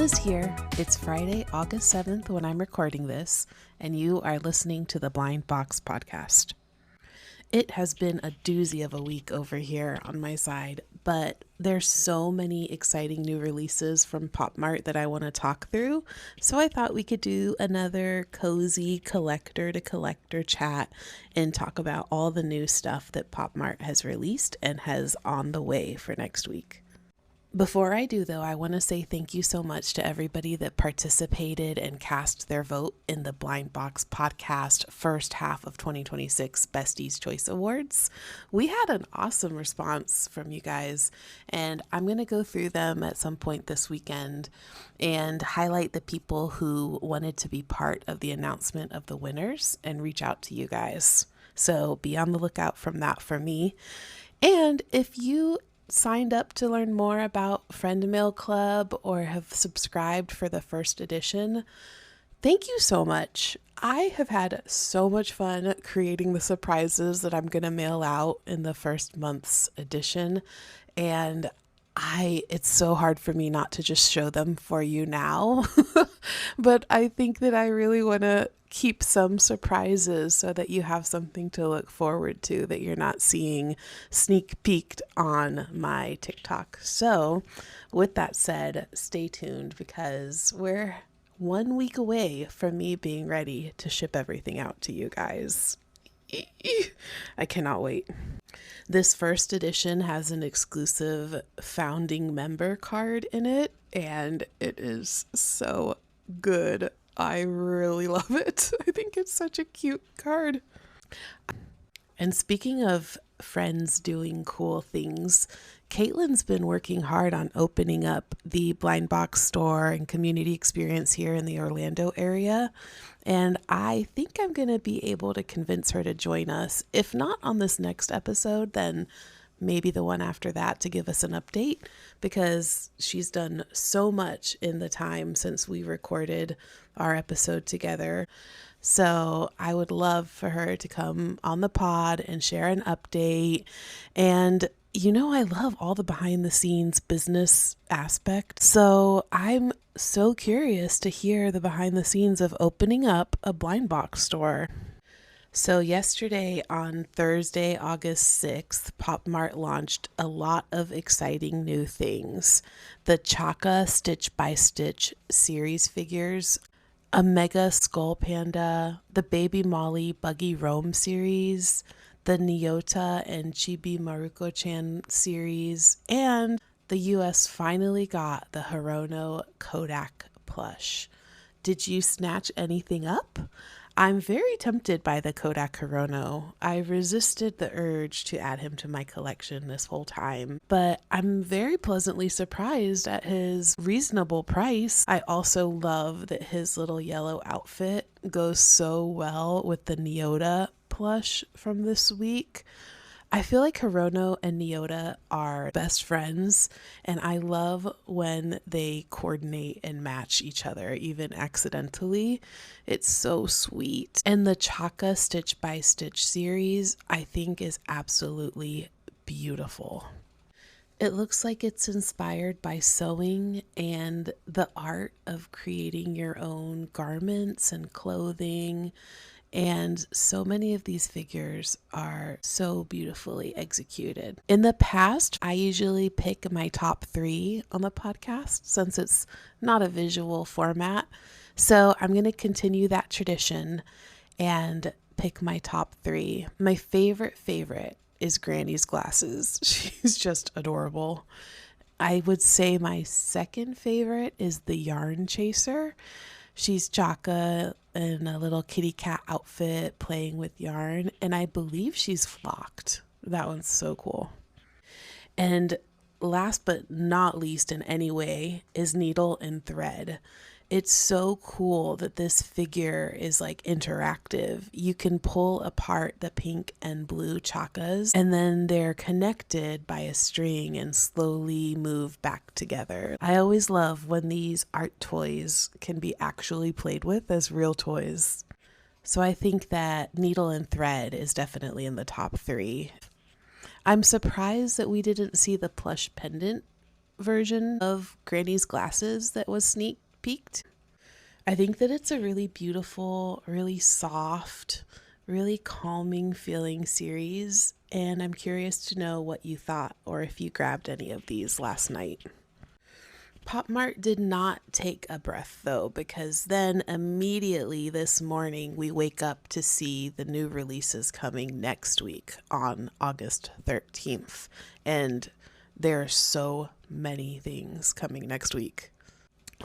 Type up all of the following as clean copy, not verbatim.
is here. It's Friday, August 7th when I'm recording this, and you are listening to the Blind Box Podcast. It has been a doozy of a week over here on my side, but there's so many exciting new releases from Mart that I want to talk through, so I thought we could do another cozy collector-to-collector chat and talk about all the new stuff that Mart has released and has on the way for next week. Before I do, though, I want to say thank you so much to everybody that participated and cast their vote in the Blind Box Podcast first half of 2026 Besties Choice Awards. We had an awesome response from you guys, and I'm going to go through them at some point this weekend and highlight the people who wanted to be part of the announcement of the winners and reach out to you guys. So be on the lookout from that for me. And if you signed up to learn more about Friend Mail Club or have subscribed for the first edition, thank you so much. I have had so much fun creating the surprises that I'm going to mail out in the first month's edition, and it's so hard for me not to just show them for you now, but I think that I really want to keep some surprises so that you have something to look forward to that you're not seeing sneak peeked on my TikTok. So with that said, stay tuned because we're 1 week away from me being ready to ship everything out to you guys. I cannot wait. This first edition has an exclusive founding member card in it, and it is so good. I really love it. I think it's such a cute card. And speaking of friends doing cool things, Caitlin's been working hard on opening up the Blind Box store and community experience here in the Orlando area. And I think I'm going to be able to convince her to join us. If not on this next episode, then maybe the one after that to give us an update, because she's done so much in the time since we recorded our episode together. So I would love for her to come on the pod and share an update. And I love all the behind the scenes business aspect. So I'm so curious to hear the behind the scenes of opening up a blind box store. So yesterday on Thursday, August 6th, Mart launched a lot of exciting new things. The Chaka Stitch by Stitch series figures, a Mega Skull Panda, the Baby Molly Buggy Rome series, the Nyota and Chibi Maruko-chan series, and the US finally got the Hirono Kodak plush. Did you snatch anything up? I'm very tempted by the Kodak Hirono. I resisted the urge to add him to my collection this whole time, but I'm very pleasantly surprised at his reasonable price. I also love that his little yellow outfit goes so well with the Nyota plush from this week. I feel like Hirono and Nyota are best friends, and I love when they coordinate and match each other, even accidentally. It's so sweet. And the Chaka Stitch by Stitch series, I think, is absolutely beautiful. It looks like it's inspired by sewing and the art of creating your own garments and clothing. And so many of these figures are so beautifully executed. In the past, I usually pick my top 3 on the podcast since it's not a visual format. So I'm going to continue that tradition and pick my top 3. My favorite is Granny's glasses. She's just adorable. I would say my second favorite is the Yarn Chaser. She's Chaka in a little kitty cat outfit playing with yarn, and I believe she's flocked. That one's so cool. And last but not least in any way is Needle and Thread. It's so cool that this figure is like interactive. You can pull apart the pink and blue Chakas, and then they're connected by a string and slowly move back together. I always love when these art toys can be actually played with as real toys. So I think that Needle and Thread is definitely in the top 3. I'm surprised that we didn't see the plush pendant version of Granny's glasses that was sneak peeked. I think that it's a really beautiful, really soft, really calming feeling series, and I'm curious to know what you thought or if you grabbed any of these last night. Pop Mart did not take a breath though, because then immediately this morning we wake up to see the new releases coming next week on August 13th. And there are so many things coming next week.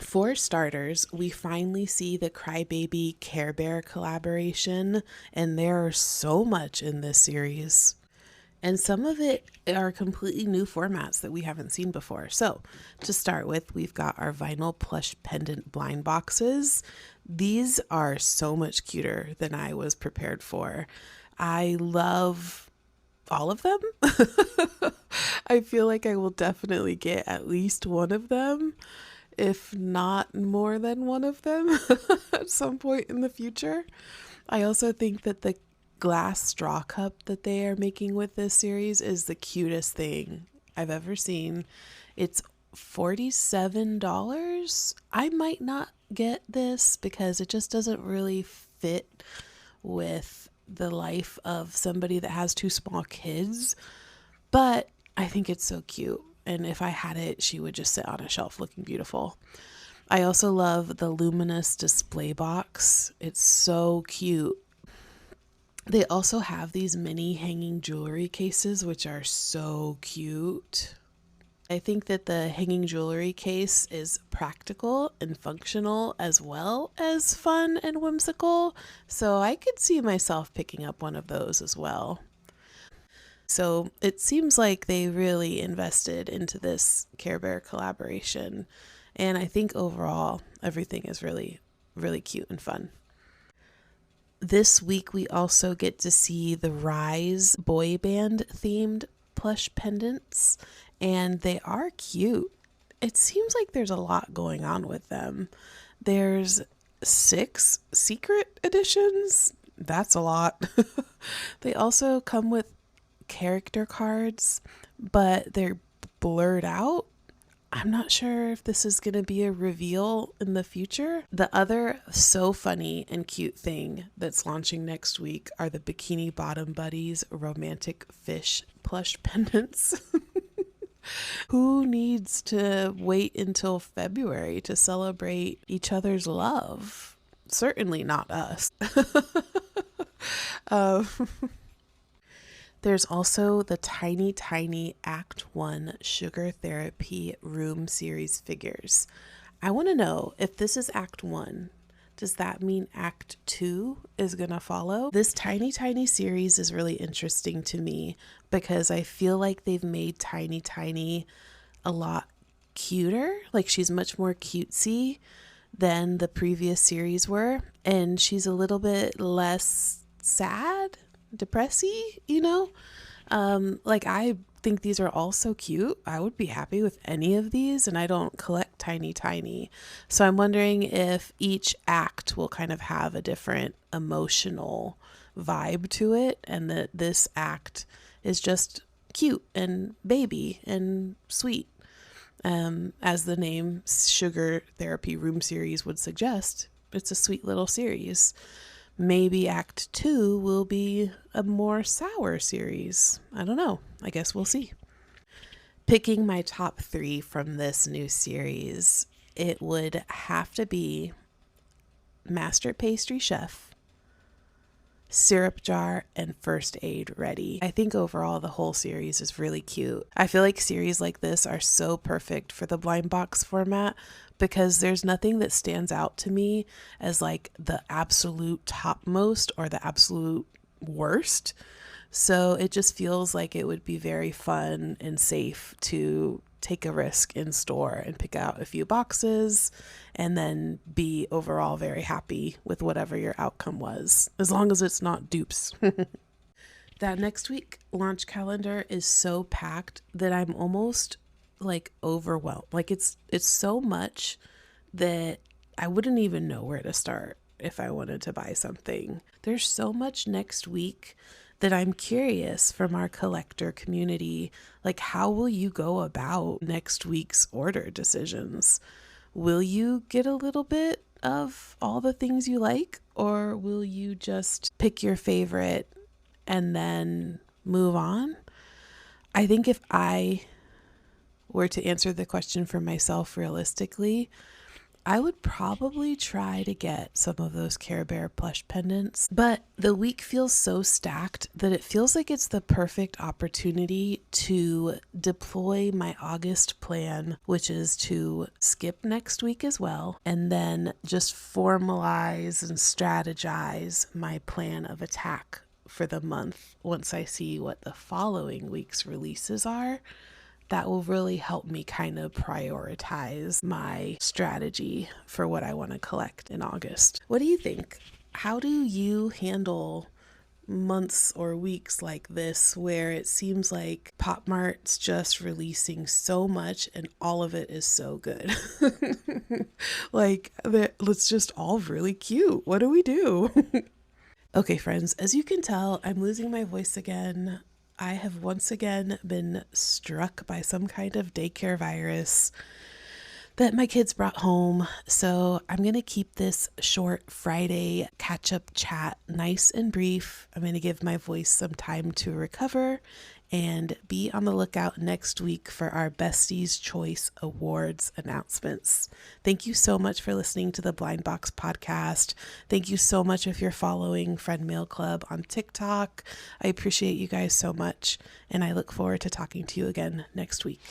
For starters, we finally see the Crybaby Care Bear collaboration, and there are so much in this series. And some of it are completely new formats that we haven't seen before. So to start with, we've got our vinyl plush pendant blind boxes. These are so much cuter than I was prepared for. I love all of them. I feel like I will definitely get at least one of them, if not more than one of them at some point in the future. I also think that the glass straw cup that they are making with this series is the cutest thing I've ever seen. It's $47. I might not get this because it just doesn't really fit with the life of somebody that has two small kids, but I think it's so cute. And if I had it, she would just sit on a shelf looking beautiful. I also love the luminous display box. It's so cute. They also have these mini hanging jewelry cases, which are so cute. I think that the hanging jewelry case is practical and functional as well as fun and whimsical. So I could see myself picking up one of those as well. So it seems like they really invested into this Care Bear collaboration. And I think overall, everything is really, really cute and fun. This week, we also get to see the Riize boy band themed plush pendants, and they are cute. It seems like there's a lot going on with them. There's 6 secret editions. That's a lot. They also come with character cards, but they're blurred out. I'm not sure if this is going to be a reveal in the future. The other so funny and cute thing that's launching next week are the Bikini Bottom Buddies romantic fish plush pendants. Who needs to wait until February to celebrate each other's love? Certainly not us. There's also the Tiny Tiny Act 1 Sugar Therapy Room Series figures. I want to know if this is Act 1. Does that mean Act 2 is going to follow? This Tiny Tiny series is really interesting to me because I feel like they've made Tiny Tiny a lot cuter. Like she's much more cutesy than the previous series were. And she's a little bit less sad, depressy, you know? Like I think these are all so cute. I would be happy with any of these, and I don't collect Tiny Tiny. So I'm wondering if each act will kind of have a different emotional vibe to it, and that this act is just cute and baby and sweet. As the name Sugar Therapy Room Series would suggest, it's a sweet little series. Maybe Act 2 will be a more sour series. I don't know. I guess we'll see. Picking my top 3 from this new series, it would have to be Master Pastry Chef, Syrup Jar, and First Aid Ready. I think overall the whole series is really cute. I feel like series like this are so perfect for the blind box format because there's nothing that stands out to me as like the absolute topmost or the absolute worst. So it just feels like it would be very fun and safe to take a risk in store and pick out a few boxes and then be overall very happy with whatever your outcome was, as long as it's not dupes. That next week launch calendar is so packed that I'm almost like overwhelmed. Like it's so much that I wouldn't even know where to start if I wanted to buy something. There's so much next week then I'm curious from our collector community, like, how will you go about next week's order decisions? Will you get a little bit of all the things you like, or will you just pick your favorite and then move on? I think if I were to answer the question for myself realistically, I would probably try to get some of those Care Bear plush pendants, but the week feels so stacked that it feels like it's the perfect opportunity to deploy my August plan, which is to skip next week as well, and then just formalize and strategize my plan of attack for the month once I see what the following week's releases are. That will really help me kind of prioritize my strategy for what I want to collect in August. What do you think? How do you handle months or weeks like this where it seems like Pop Mart's just releasing so much and all of it is so good? Like, it's just all really cute. What do we do? Okay, friends, as you can tell, I'm losing my voice again. I have once again been struck by some kind of daycare virus that my kids brought home. So I'm going to keep this short Friday catch-up chat nice and brief. I'm going to give my voice some time to recover and be on the lookout next week for our Besties Choice Awards announcements. Thank you so much for listening to the Blind Box podcast. Thank you so much if you're following Friend Mail Club on TikTok. I appreciate you guys so much, and I look forward to talking to you again next week.